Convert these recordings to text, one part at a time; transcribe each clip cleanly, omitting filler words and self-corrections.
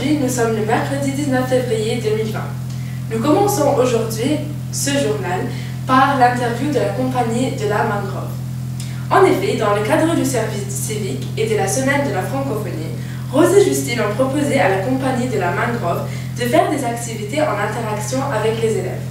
Aujourd'hui, nous sommes le mercredi 19 février 2020. Nous commençons aujourd'hui ce journal par l'interview de la compagnie de la Mangrove. En effet, dans le cadre du service civique et de la semaine de la francophonie, Rose et Justine ont proposé à la compagnie de la Mangrove de faire des activités en interaction avec les élèves.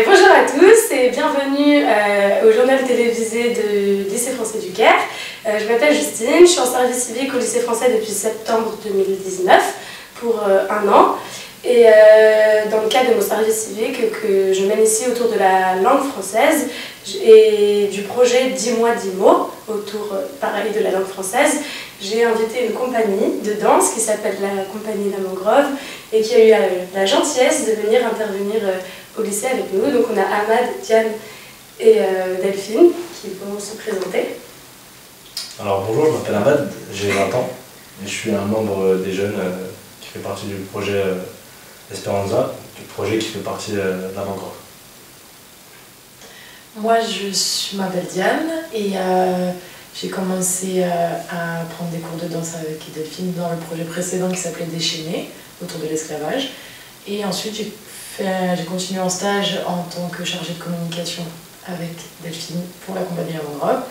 Bonjour à tous et bienvenue au journal télévisé du lycée français du Caire. Je m'appelle Justine, je suis en service civique au lycée français depuis septembre 2019 pour un an. Et dans le cadre de mon service civique que je mène ici autour de la langue française et du projet 10 mois 10 mots autour pareil de la langue française, j'ai invité une compagnie de danse qui s'appelle la compagnie La Mangrove et qui a eu la gentillesse de venir intervenir au lycée avec nous. Donc on a Ahmad, Diane et Delphine qui vont se présenter. Alors bonjour, je m'appelle Ahmad, j'ai 20 ans et je suis un membre des jeunes qui fait partie du projet Esperanza, du projet qui fait partie de la Mangrove. Moi je m'appelle Diane et j'ai commencé à prendre des cours de danse avec Delphine dans le projet précédent qui s'appelait Déchaîné, autour de l'esclavage. Et ensuite j'ai continué en stage en tant que chargée de communication avec Delphine pour la compagnie La Mangrove,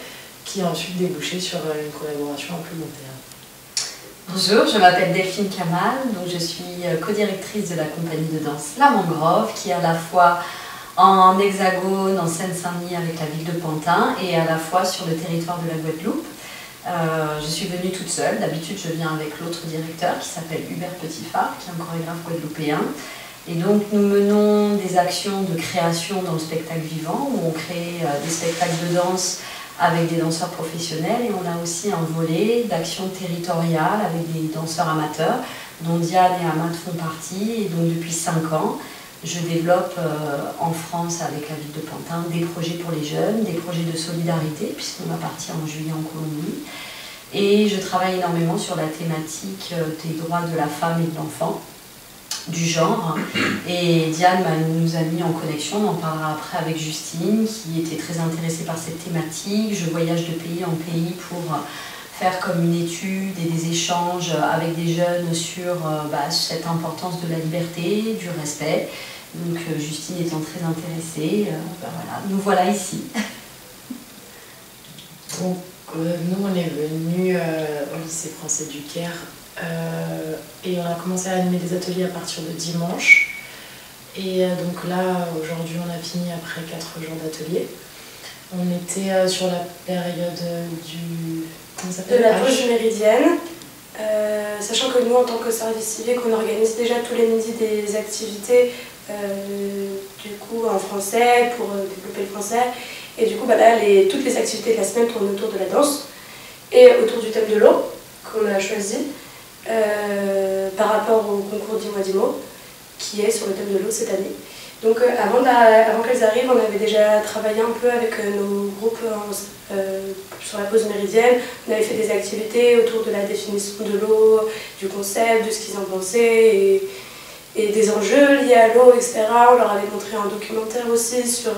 qui a ensuite débouché sur une collaboration à plus long terme. Bonjour, je m'appelle Delphine Kamal, donc je suis co-directrice de la compagnie de danse La Mangrove, qui est à la fois en Hexagone, en Seine-Saint-Denis avec la ville de Pantin et à la fois sur le territoire de la Guadeloupe. Je suis venue toute seule, d'habitude je viens avec l'autre directeur qui s'appelle Hubert Petitfard, qui est un chorégraphe guadeloupéen. Et donc nous menons des actions de création dans le spectacle vivant, où on crée des spectacles de danse avec des danseurs professionnels, et on a aussi un volet d'action territoriale avec des danseurs amateurs, dont Diane et Ahmad font partie. Et donc depuis 5 ans, je développe en France avec la ville de Pantin des projets pour les jeunes, des projets de solidarité, puisqu'on va partir en juillet en Colombie. Et je travaille énormément sur la thématique des droits de la femme et de l'enfant, du genre, et Diane nous a mis en connexion, on en parlera après avec Justine qui était très intéressée par cette thématique. Je voyage de pays en pays pour faire comme une étude et des échanges avec des jeunes sur cette importance de la liberté, du respect. Donc Justine étant très intéressée, voilà, nous voilà ici. Donc nous on est venus au lycée français du Caire et on a commencé à animer des ateliers à partir de dimanche. Et donc là, aujourd'hui, on a fini après 4 jours d'atelier. On était sur la période de la pause méridienne, sachant que nous, en tant que service civique, on organise déjà tous les midis des activités du coup en français pour développer le français. Et du coup, là, toutes les activités de la semaine tournent autour de la danse et autour du thème de l'eau qu'on a choisi. Par rapport au concours 10 mois 10 mots qui est sur le thème de l'eau cette année. Donc avant qu'elles arrivent, on avait déjà travaillé un peu avec nos groupes sur la pause méridienne. On avait fait des activités autour de la définition de l'eau, du concept, de ce qu'ils en pensaient et des enjeux liés à l'eau, etc. On leur avait montré un documentaire aussi sur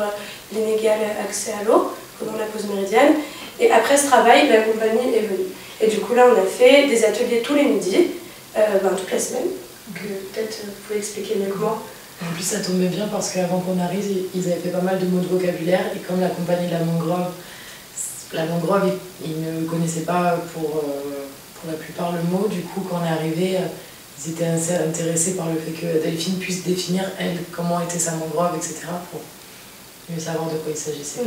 l'inégal accès à l'eau pendant la pause méridienne. Et après ce travail, la compagnie est venue. Et du coup là on a fait des ateliers tous les midis, toute la semaine. Donc peut-être vous pouvez expliquer mieux que moi. En plus ça tombait bien parce qu'avant qu'on arrive, ils avaient fait pas mal de mots de vocabulaire, et comme la compagnie de la Mangrove, ils ne connaissaient pas pour la plupart le mot. Du coup quand on est arrivé, ils étaient assez intéressés par le fait que Delphine puisse définir elle comment était sa mangrove, etc. pour mieux savoir de quoi il s'agissait.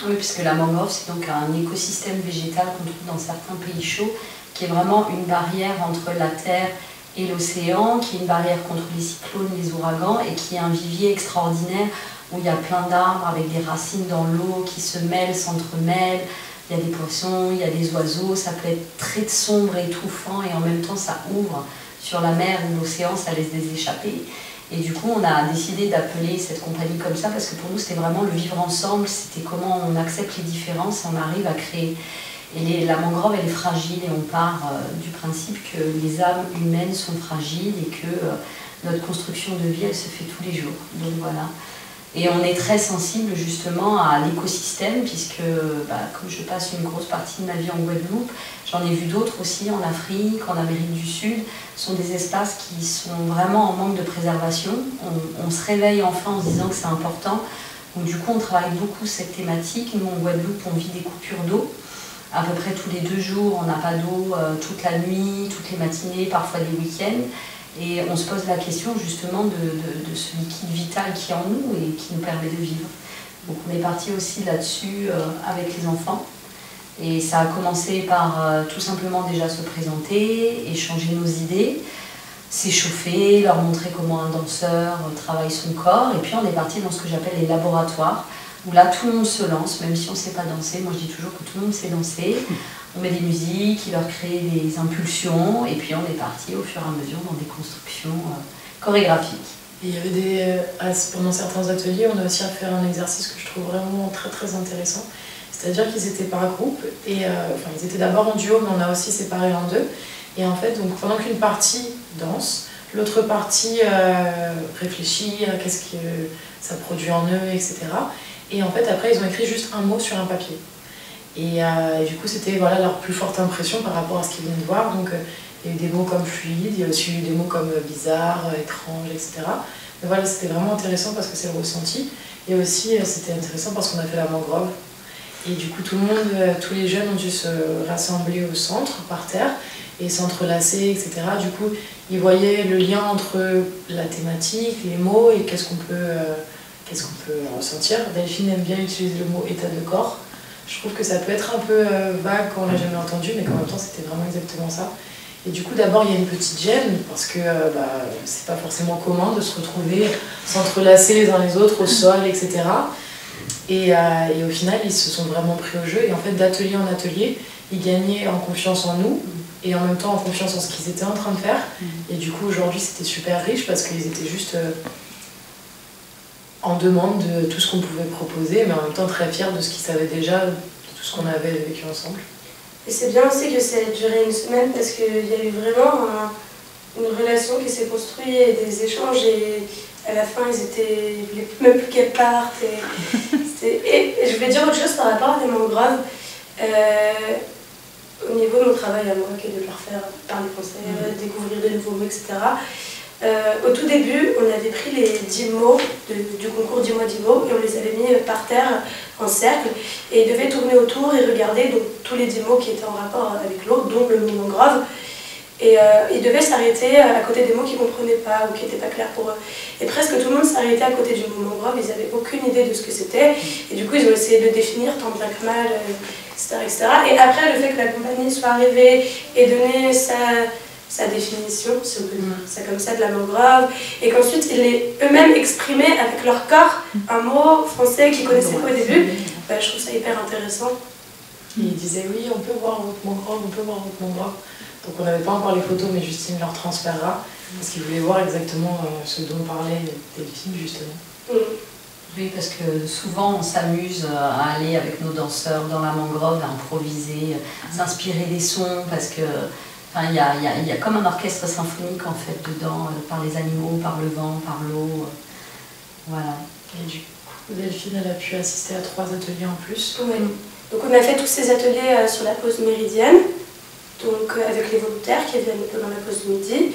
Oui, puisque la mangrove, c'est donc un écosystème végétal qu'on trouve dans certains pays chauds, qui est vraiment une barrière entre la terre et l'océan, qui est une barrière contre les cyclones, les ouragans, et qui est un vivier extraordinaire où il y a plein d'arbres avec des racines dans l'eau qui se mêlent, s'entremêlent. Il y a des poissons, il y a des oiseaux, ça peut être très sombre et étouffant, et en même temps ça ouvre sur la mer ou l'océan, ça laisse des échappées. Et du coup, on a décidé d'appeler cette compagnie comme ça parce que pour nous, c'était vraiment le vivre ensemble, c'était comment on accepte les différences, on arrive à créer Et la mangrove, elle est fragile et on part du principe que les âmes humaines sont fragiles et que notre construction de vie, elle se fait tous les jours. Donc voilà. Et on est très sensible justement à l'écosystème puisque comme je passe une grosse partie de ma vie en Guadeloupe, j'en ai vu d'autres aussi en Afrique, en Amérique du Sud. Ce sont des espaces qui sont vraiment en manque de préservation. On se réveille enfin en se disant que c'est important. Donc du coup, on travaille beaucoup cette thématique. Nous, en Guadeloupe, on vit des coupures d'eau. À peu près tous les 2 jours, on n'a pas d'eau toute la nuit, toutes les matinées, parfois des week-ends. Et on se pose la question justement de ce liquide vital qui est en nous et qui nous permet de vivre. Donc on est parti aussi là-dessus avec les enfants. Et ça a commencé par tout simplement déjà se présenter, échanger nos idées, s'échauffer, leur montrer comment un danseur travaille son corps. Et puis on est parti dans ce que j'appelle les laboratoires, où là tout le monde se lance, même si on ne sait pas danser. Moi je dis toujours que tout le monde sait danser. On met des musiques, il leur crée des impulsions, et puis on est parti au fur et à mesure dans des constructions chorégraphiques. Et il y avait pendant certains ateliers, on a aussi fait un exercice que je trouve vraiment très très intéressant. C'est-à-dire qu'ils étaient par groupe, et ils étaient d'abord en duo, mais on a aussi séparé en 2. Et en fait, donc, pendant qu'une partie danse, l'autre partie réfléchit à qu'est-ce que ça produit en eux, etc. Et en fait, après, ils ont écrit juste un mot sur un papier. Et du coup, c'était leur plus forte impression par rapport à ce qu'ils viennent de voir. Donc, il y a eu des mots comme fluide, il y a aussi eu des mots comme bizarre, étrange, etc. Mais voilà, c'était vraiment intéressant parce que c'est le ressenti. Et aussi, c'était intéressant parce qu'on a fait la mangrove. Et du coup, tout le monde, tous les jeunes ont dû se rassembler au centre, par terre, et s'entrelacer, etc. Du coup, ils voyaient le lien entre la thématique, les mots et qu'est-ce qu'on peut ressentir. Delphine aime bien utiliser le mot état de corps. Je trouve que ça peut être un peu vague quand on l'a jamais entendu, mais qu'en même temps c'était vraiment exactement ça. Et du coup, d'abord il y a une petite gêne parce que c'est pas forcément commun de se retrouver, s'entrelacer les uns les autres au sol, etc. Et au final, ils se sont vraiment pris au jeu. Et en fait, d'atelier en atelier, ils gagnaient en confiance en nous et en même temps en confiance en ce qu'ils étaient en train de faire. Et du coup, aujourd'hui, c'était super riche parce qu'ils étaient juste en demande de tout ce qu'on pouvait proposer, mais en même temps très fiers de ce qu'ils savaient déjà, de tout ce qu'on avait vécu ensemble. Et c'est bien aussi que ça ait duré une semaine parce qu'il y a eu vraiment une relation qui s'est construite et des échanges. Et à la fin, ils voulaient même plus qu'elles partent. Et je voulais dire autre chose par rapport à des mangroves. Au niveau de mon travail à moi, qui est de leur faire parler français, découvrir de nouveaux mots, etc. Au tout début, on avait pris les 10 mots du concours 10 mois 10 mots et on les avait mis par terre en cercle et ils devaient tourner autour et regarder donc, tous les 10 mots qui étaient en rapport avec l'autre, dont le mot mangrove. Et ils devaient s'arrêter à côté des mots qu'ils ne comprenaient pas ou qui n'étaient pas clairs pour eux. Et presque tout le monde s'arrêtait à côté du mot mangrove, ils n'avaient aucune idée de ce que c'était. Et du coup, ils ont essayé de le définir tant bien que mal, etc., etc. Et après, le fait que la compagnie soit arrivée et donné sa définition, si on peut dire ça comme ça, de la mangrove, et qu'ensuite ils l'aient eux-mêmes exprimé avec leur corps un mot français qu'ils ne connaissaient pas au début, je trouve ça hyper intéressant. Et ils disaient oui, on peut voir votre mangrove, on peut voir votre mangrove. Donc on n'avait pas encore les photos, mais Justine leur transférera, parce qu'ils voulaient voir exactement ce dont parlait Delphine, justement. Oui, parce que souvent on s'amuse à aller avec nos danseurs dans la mangrove, à improviser, s'inspirer des sons, parce que il y a comme un orchestre symphonique en fait dedans, par les animaux, par le vent, par l'eau. Voilà. Et du coup, Delphine, elle a pu assister à 3 ateliers en plus. Oui. Donc on a fait tous ces ateliers sur la pause méridienne, donc avec les volontaires qui viennent pendant la pause midi.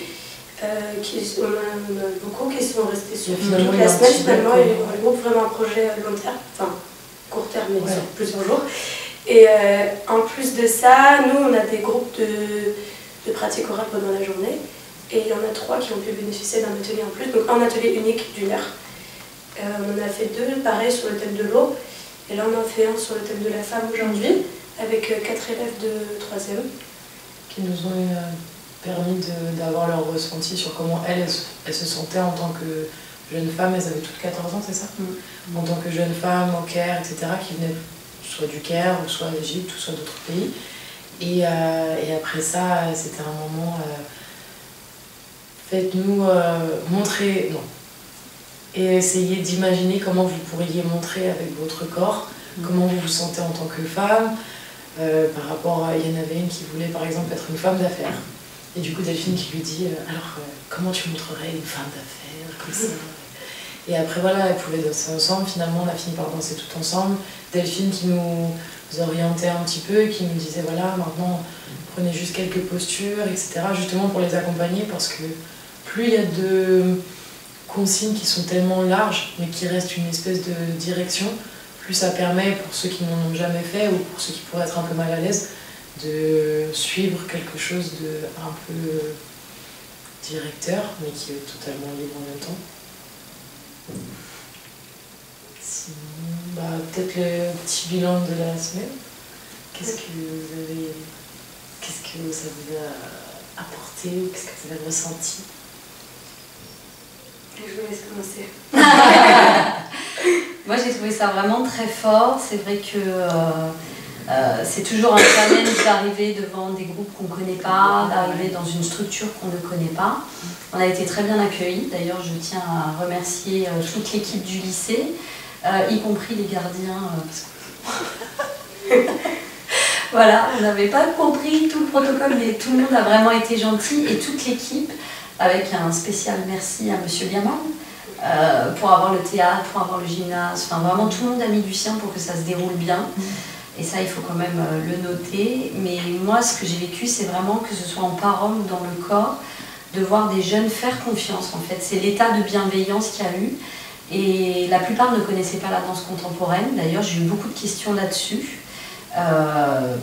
On a beaucoup qui sont restés sur toute la semaine finalement, et on regroupe vraiment un projet long terme, enfin court terme mais sur plusieurs jours. Et en plus de ça, nous on a des groupes de pratique orale pendant la journée, et il y en a 3 qui ont pu bénéficier d'un atelier en plus, donc un atelier unique d'1 heure. On en a fait 2 pareil sur le thème de l'eau, et là on en fait un sur le thème de la femme aujourd'hui, avec 4 élèves de 3e. Qui nous ont permis d'avoir leur ressenti sur comment elles se sentaient en tant que jeunes femmes. Elles avaient toutes 14 ans, c'est ça? En tant que jeunes femmes au Caire, etc., qui venaient soit du Caire, ou soit d'Égypte, ou soit d'autres pays. Et après ça, c'était un moment, faites-nous montrer, non, et essayez d'imaginer comment vous pourriez montrer avec votre corps, comment vous vous sentez en tant que femme, par rapport à, il y en avait une qui voulait par exemple être une femme d'affaires. Et du coup Delphine qui lui dit alors comment tu montrerais une femme d'affaires comme ça. Et après voilà, elles pouvaient danser ensemble, finalement on a fini par danser tout ensemble. Delphine qui nous orientait un petit peu, qui nous disait voilà maintenant prenez juste quelques postures, etc. Justement pour les accompagner parce que plus il y a de consignes qui sont tellement larges mais qui restent une espèce de direction, plus ça permet pour ceux qui n'en ont jamais fait ou pour ceux qui pourraient être un peu mal à l'aise de suivre quelque chose de un peu directeur mais qui est totalement libre en même temps. Sinon, peut-être le petit bilan de la semaine. Qu'est-ce que ça vous a apporté ou qu'est-ce que vous avez ressenti? Je vous laisse commencer. Moi j'ai trouvé ça vraiment très fort. C'est vrai que c'est toujours un challenge d'arriver devant des groupes qu'on ne connaît pas, d'arriver dans une structure qu'on ne connaît pas. On a été très bien accueillis. D'ailleurs, je tiens à remercier toute l'équipe du lycée, y compris les gardiens. Voilà, on n'avait pas compris tout le protocole, mais tout le monde a vraiment été gentil. Et toute l'équipe, avec un spécial merci à Monsieur Gamal, pour avoir le théâtre, pour avoir le gymnase. Enfin, vraiment, tout le monde a mis du sien pour que ça se déroule bien. Et ça, il faut quand même le noter. Mais moi, ce que j'ai vécu, c'est vraiment que ce soit en parole ou dans le corps, de voir des jeunes faire confiance, en fait. C'est l'état de bienveillance qu'il y a eu. Et la plupart ne connaissaient pas la danse contemporaine. D'ailleurs, j'ai eu beaucoup de questions là-dessus.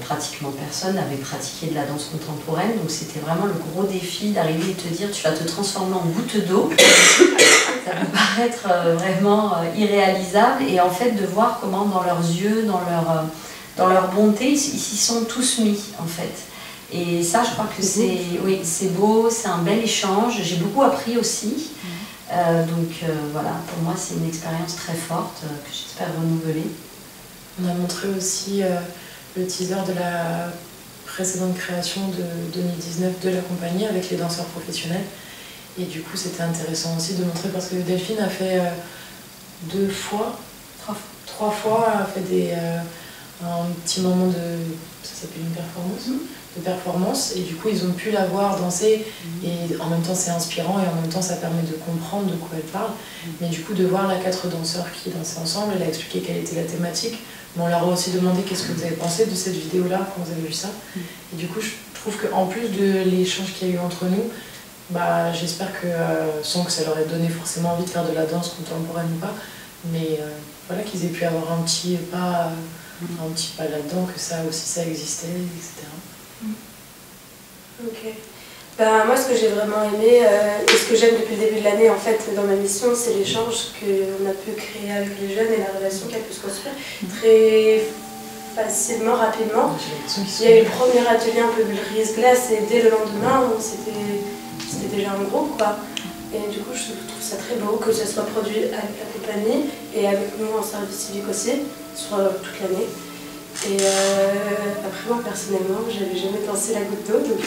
Pratiquement personne n'avait pratiqué de la danse contemporaine. Donc, c'était vraiment le gros défi d'arriver et te dire tu vas te transformer en goutte d'eau. Ça peut paraître vraiment irréalisable. Et en fait, de voir comment dans leurs yeux, dans leur bonté, ils s'y sont tous mis, en fait. Et ça, je crois que c'est beau, c'est un bel échange. J'ai beaucoup appris aussi. Voilà, pour moi, c'est une expérience très forte que j'espère renouveler. On a montré aussi le teaser de la précédente création de 2019 de la compagnie avec les danseurs professionnels. Et du coup, c'était intéressant aussi de montrer parce que Delphine a fait trois fois, a fait un petit moment ça s'appelle une performance, et du coup ils ont pu la voir danser, et en même temps c'est inspirant, et en même temps ça permet de comprendre de quoi elle parle, mais du coup de voir les 4 danseurs qui dansaient ensemble, elle a expliqué quelle était la thématique, mais on leur a aussi demandé qu'est-ce que vous avez pensé de cette vidéo-là quand vous avez vu ça, et du coup je trouve qu'en plus de l'échange qu'il y a eu entre nous, j'espère que, sans que ça leur ait donné forcément envie de faire de la danse contemporaine ou pas, mais voilà, qu'ils aient pu avoir un petit pas là-dedans, que ça aussi ça existait, etc. Ok. Moi, ce que j'ai vraiment aimé, et ce que j'aime depuis le début de l'année, en fait, dans ma mission, c'est l'échange qu'on a pu créer avec les jeunes et la relation qui a pu se construire très facilement, rapidement. Il y a eu le premier atelier un peu brise-glace, et dès le lendemain, c'était déjà un groupe, quoi. Et du coup, je trouve ça très beau que ça soit produit avec la compagnie et avec nous en service civique aussi, sur toute l'année. Et après, moi, personnellement, j'avais jamais dansé la goutte d'eau. Donc...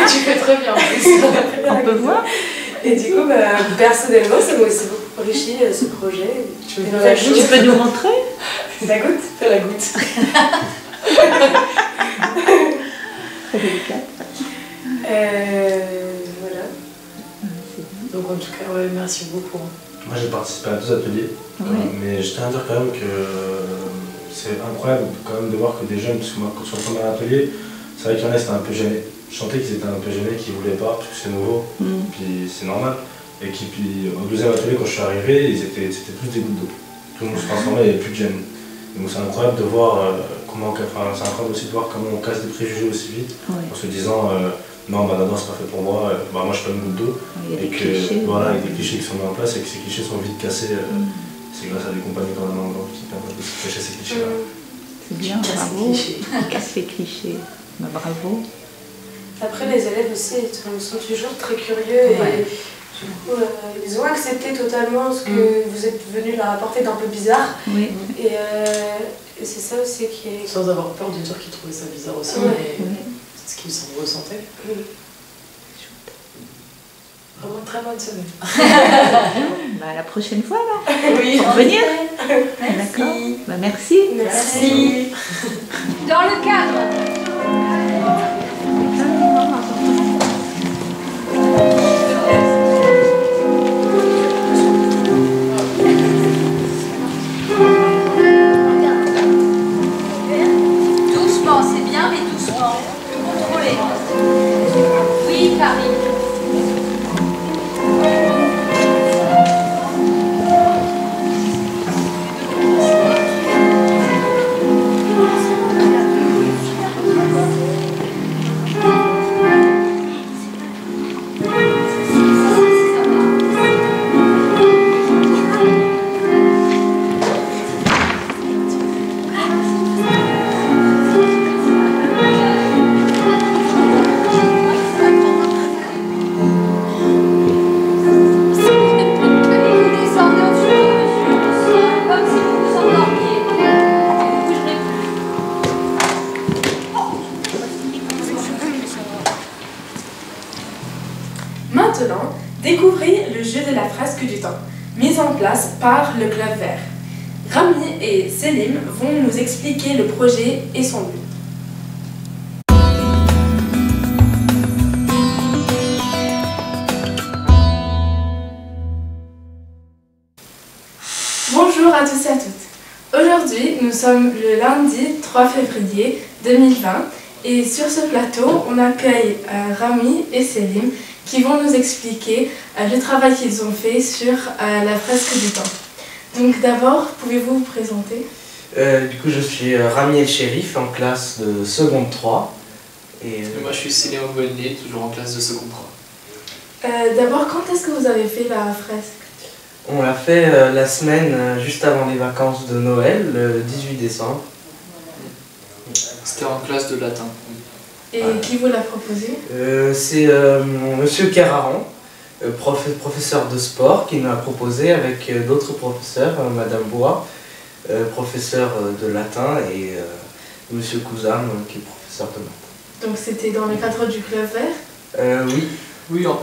Tu fais très bien en plus. On peut voir. Et du coup, personnellement, ça m'a aussi beaucoup enrichi ce projet. Tu peux nous montrer La goutte? Fais la goutte. Très délicate. Voilà. Donc en tout cas, ouais, merci beaucoup. Moi j'ai participé à 2 ateliers, mais je tiens à dire quand même que c'est incroyable quand même de voir que des jeunes, parce que moi sur le premier atelier, c'est vrai qu'il y en a qui étaient un peu gênés. Je sentais qu'ils étaient un peu gênés, qu'ils ne voulaient pas, parce que c'est nouveau, puis c'est normal. Et puis au 2e atelier, quand je suis arrivé, c'était tous des gouttes d'eau. Tout le monde se transformait, il n'y avait plus de gêne. Donc c'est incroyable de voir c'est incroyable aussi de voir comment on casse des préjugés aussi vite, en se disant non, la danse c'est pas fait pour moi, moi je suis pas une goutte d'eau, et que voilà, avec des clichés qui sont mis en place et que ces clichés sont vite cassés. C'est grâce à des compagnies comme la Mangrove qui permettent de cacher ces clichés-là. C'est bien, bravo. On casse les clichés. Bravo. Après, les élèves aussi sont toujours très curieux et du coup, ils ont accepté totalement ce que vous êtes venu leur apporter d'un peu bizarre. Oui. Et c'est ça aussi qui est... Sans avoir peur de dire qu'ils trouvaient ça bizarre aussi, mais c'est ce qu'ils s'en ressentaient. Vraiment une très bonne semaine. bah, à la prochaine fois alors. Oui, Pour venir. Merci. D'accord. Bah, merci. merci. Dans le cadre doucement, c'est bien, mais doucement. Contrôlez. Oui, Paris. Maintenant, découvrez le jeu de la fresque du temps, mis en place par le Club Vert. Rami et Selim vont nous expliquer le projet et son but. Bonjour à tous et à toutes. Aujourd'hui, nous sommes le lundi 3 février 2020 et sur ce plateau, on accueille Rami et Selim qui vont nous expliquer le travail qu'ils ont fait sur la fresque du temps. Donc d'abord, pouvez-vous vous présenter? Du coup, je suis Rami El Chérif en classe de seconde 3. Et moi, je suis Céline Bonnier, toujours en classe de seconde 3. D'abord, quand est-ce que vous avez fait la fresque? On l'a fait la semaine juste avant les vacances de Noël, le 18 décembre. C'était en classe de latin. Et qui vous l'a proposé? C'est Monsieur Cararan, professeur de sport, qui nous l'a proposé avec d'autres professeurs, Madame Bois, professeur de latin, et Monsieur Couzam, qui est professeur de maths. Donc c'était dans le cadre du Club Vert? Oui. Oui, en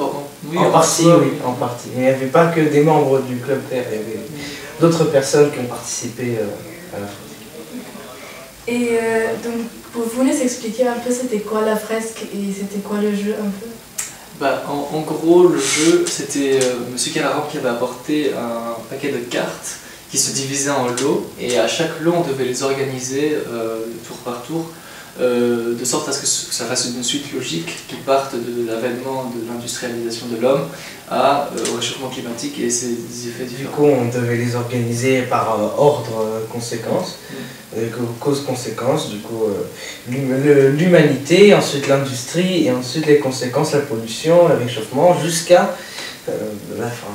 partie, oui, en partie. Mais il n'y avait pas que des membres du Club Vert, il y avait d'autres personnes qui ont participé à la fresque. Et donc, vous nous expliquer un peu c'était quoi la fresque et c'était quoi le jeu un peu? En gros, le jeu, c'était Monsieur Cararan qui avait apporté un paquet de cartes qui se divisaient en lots, et à chaque lot, on devait les organiser tour par tour, de sorte à ce que ça fasse une suite logique qui parte de l'avènement de l'industrialisation de l'homme au réchauffement climatique et ses effets différents. Du coup, on devait les organiser par ordre conséquence, cause-conséquence, du coup l'humanité, ensuite l'industrie, et ensuite les conséquences, la pollution, le réchauffement, jusqu'à la fin.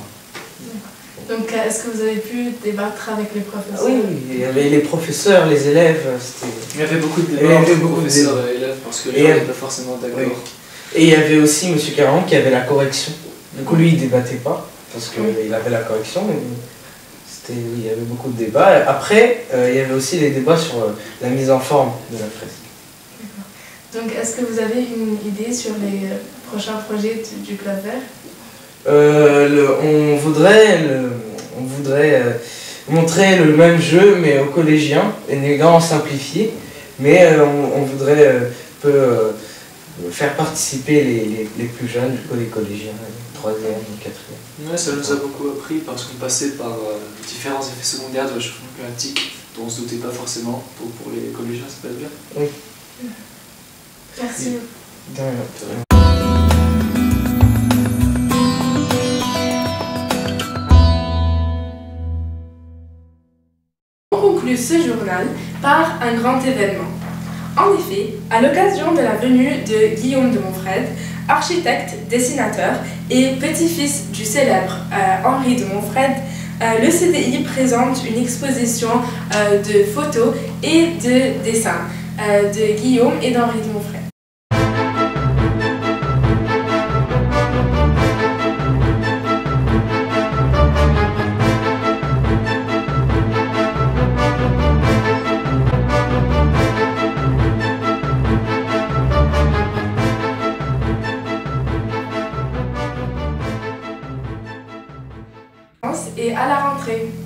Donc, est-ce que vous avez pu débattre avec les professeurs? Oui, il y avait les professeurs, les élèves. Il y avait beaucoup de débats entre professeurs et élèves parce que les gens n'étaient pas forcément d'accord. Oui. Et il y avait aussi M. Caron qui avait la correction. Du coup, lui, il ne débattait pas parce qu'il avait la correction, mais il y avait beaucoup de débats. Après, il y avait aussi les débats sur la mise en forme de la fresque. Donc, est-ce que vous avez une idée sur les prochains projets du Club Vert? On voudrait montrer le même jeu mais aux collégiens, et en simplifié, mais on voudrait faire participer les plus jeunes, du coup les collégiens, les 3e, les 4e. Ouais, ça nous a beaucoup appris parce qu'on passait par différents effets secondaires de réchauffement climatique dont on ne se doutait pas forcément. Pour les collégiens, ça peut être bien. Oui. Merci. De rien. Conclut ce journal par un grand événement. En effet, à l'occasion de la venue de Guillaume de Montfred, architecte, dessinateur et petit-fils du célèbre Henri de Montfred, le CDI présente une exposition de photos et de dessins de Guillaume et d'Henri de Montfred. à la rentrée.